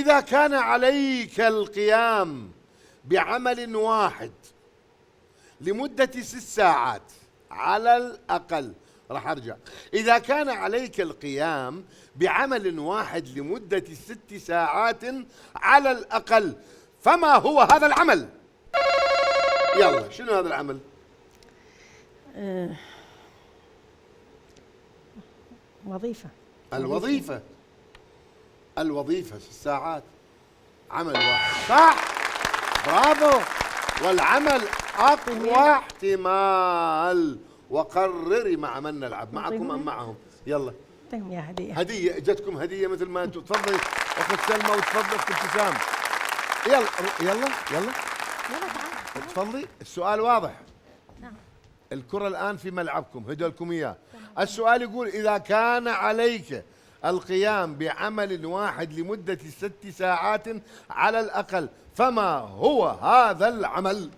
إذا كان عليك القيام بعمل واحد لمدة 6 ساعات على الأقل، راح أرجع، إذا كان عليك القيام بعمل واحد لمدة 6 ساعات على الأقل، فما هو هذا العمل؟ يلا، شنو هذا العمل؟ وظيفة. الوظيفة 6 ساعات، عمل واحد، صح، برافو. والعمل أقوى احتمال. وقرري مع من نلعب، معكم أم معهم؟ يلا. اعطيهم يا هدية. هدية، جتكم هدية مثل ما انتم. تفضلي أخت سلمى وتفضل أخت ابتسام. يلا يلا يلا تعال. تفضلي. السؤال واضح. نعم. الكرة الآن في ملعبكم، هدولكم إياه. السؤال يقول إذا كان عليك القيام بعمل واحد لمدة 6 ساعات على الأقل، فما هو هذا العمل؟